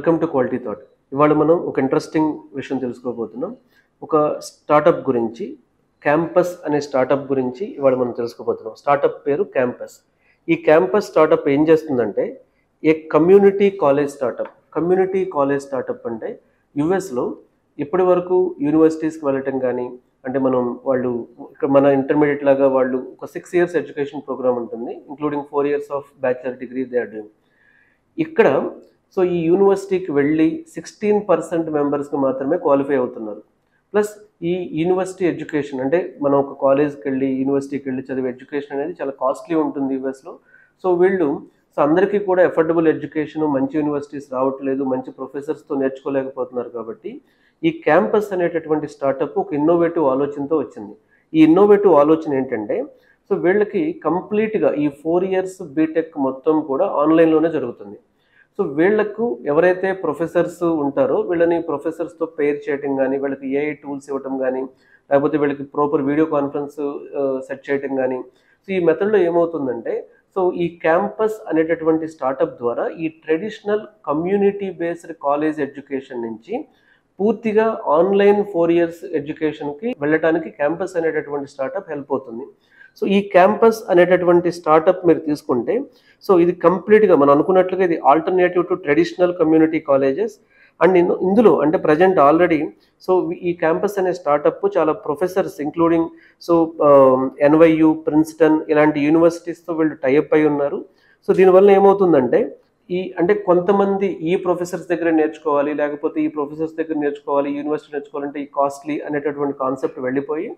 Welcome to quality thought. ఇవాళ మనం ఒక ఇంట్రెస్టింగ్ విషయం తెలుసుకోబోతున్నాం. ఒక స్టార్టప్ గురించి, క్యాంపస్ అనే స్టార్టప్ గురించి ఇవాళ మనం తెలుసుకోబోతున్నాం. స్టార్టప్ పేరు క్యాంపస్. ఈ క్యాంపస్ స్టార్టప్ ఏం చేస్తుందంటే a community college startup. Community college startup అంటే యుఎస్లో ఇప్పటి వరకు యూనివర్సిటీస్కి వెళ్ళటం కానీ, అంటే వాళ్ళు ఇక్కడ మన ఇంటర్మీడియట్ లాగా వాళ్ళు ఒక 6 years ఎడ్యుకేషన్ ప్రోగ్రామ్ ఉంటుంది, including 4 years of bachelor degree they are doing. ఇక్కడ సో ఈ యూనివర్సిటీకి వెళ్ళి 16% మెంబర్స్కి మాత్రమే క్వాలిఫై అవుతున్నారు. ప్లస్ ఈ యూనివర్సిటీ ఎడ్యుకేషన్ అంటే మనం ఒక కాలేజ్కి వెళ్ళి యూనివర్సిటీకి వెళ్ళి చదివే ఎడ్యుకేషన్ అనేది చాలా కాస్ట్లీ ఉంటుంది యూఎస్లో. సో అందరికీ కూడా ఎఫోర్డబుల్ ఎడ్యుకేషన్, మంచి యూనివర్సిటీస్ రావట్లేదు, మంచి ప్రొఫెసర్స్తో నేర్చుకోలేకపోతున్నారు. కాబట్టి ఈ క్యాంపస్ అనేటటువంటి స్టార్టప్ ఒక ఇన్నోవేటివ్ ఆలోచనతో వచ్చింది. ఈ ఇన్నోవేటివ్ ఆలోచన ఏంటంటే సో వీళ్ళకి కంప్లీట్గా ఈ 4 years బీటెక్ మొత్తం కూడా ఆన్లైన్లోనే జరుగుతుంది. సో వీళ్లకు ఎవరైతే ప్రొఫెసర్స్ ఉంటారో వీళ్ళని ప్రొఫెసర్స్తో పేర్ చేయటం కానీ, వీళ్ళకి ఏఐ టూల్స్ ఇవ్వటం కానీ, లేకపోతే వీళ్ళకి ప్రాపర్ వీడియో కాన్ఫరెన్స్ సెట్ చేయటం కానీ. సో ఈ మెథడ్లో ఏమవుతుందంటే సో ఈ క్యాంపస్ అనేటటువంటి స్టార్టప్ ద్వారా ఈ traditional community based college education నుంచి పూర్తిగా ఆన్లైన్ 4 years ఎడ్యుకేషన్కి వెళ్ళటానికి క్యాంపస్ అనేటటువంటి స్టార్టప్ హెల్ప్ అవుతుంది. సో ఈ క్యాంపస్ అనేటటువంటి స్టార్టప్ మీరు తీసుకుంటే సో ఇది కంప్లీట్గా మనం అనుకున్నట్లుగా ఇది alternative to traditional community colleges. And ఇందులో అంటే ప్రజెంట్ ఆల్రెడీ సో ఈ క్యాంపస్ అనే స్టార్టప్ చాలా professors including so NYU, Princeton ఇలాంటి యూనివర్సిటీస్తో వీళ్ళు టైఅప్ అయి ఉన్నారు. సో దీనివల్ల ఏమవుతుందంటే అంటే కొంతమంది ఈ ప్రొఫెసర్స్ దగ్గర నేర్చుకోవాలి, లేకపోతే ఈ ప్రొఫెసర్స్ దగ్గర నేర్చుకోవాలి, యూనివర్సిటీ నేర్చుకోవాలంటే ఈ కాస్ట్లీ అనేటటువంటి కాన్సెప్ట్ వెళ్ళిపోయి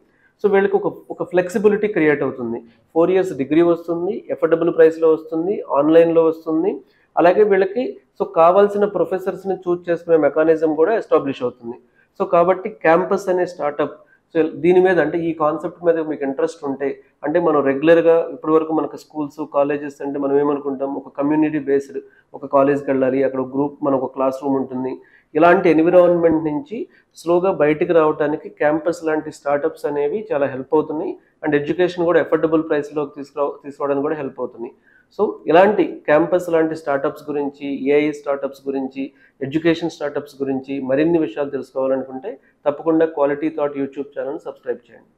సో వీళ్ళకి ఒక ఫ్లెక్సిబిలిటీ క్రియేట్ అవుతుంది. 4 years డిగ్రీ వస్తుంది, ఎఫోర్డబుల్ ప్రైస్లో వస్తుంది, ఆన్లైన్లో వస్తుంది. అలాగే వీళ్ళకి సో కావాల్సిన ప్రొఫెసర్స్ని చూస్ చేసుకునే మెకానిజం కూడా ఎస్టాబ్లిష్ అవుతుంది. సో కాబట్టి క్యాంపస్ అనే స్టార్టప్ సో దీని మీద అంటే ఈ కాన్సెప్ట్ మీద మీకు ఇంట్రెస్ట్ ఉంటే, అంటే మనం రెగ్యులర్గా ఇప్పటి వరకు మనకు స్కూల్స్, కాలేజెస్ అంటే మనం ఏమనుకుంటాం, ఒక కమ్యూనిటీ బేస్డ్ ఒక కాలేజ్కి వెళ్ళాలి, అక్కడ గ్రూప్ మనకు ఒక క్లాస్ రూమ్ ఉంటుంది. ఇలాంటి ఎన్విరాన్మెంట్ నుంచి స్లోగా బయటికి రావడానికి క్యాంపస్ లాంటి స్టార్టప్స్ అనేవి చాలా హెల్ప్ అవుతున్నాయి. అండ్ ఎడ్యుకేషన్ కూడా ఎఫోర్డబుల్ ప్రైస్లోకి తీసుకురావడానికి కూడా హెల్ప్ అవుతుంది. సో ఇలాంటి క్యాంపస్ లాంటి స్టార్టప్స్ గురించి, ఏఐ స్టార్టప్స్ గురించి, ఎడ్యుకేషన్ స్టార్టప్స్ గురించి మరిన్ని విషయాలు తెలుసుకోవాలనుకుంటే తప్పకుండా quality thought YouTube channel subscribe చేయండి.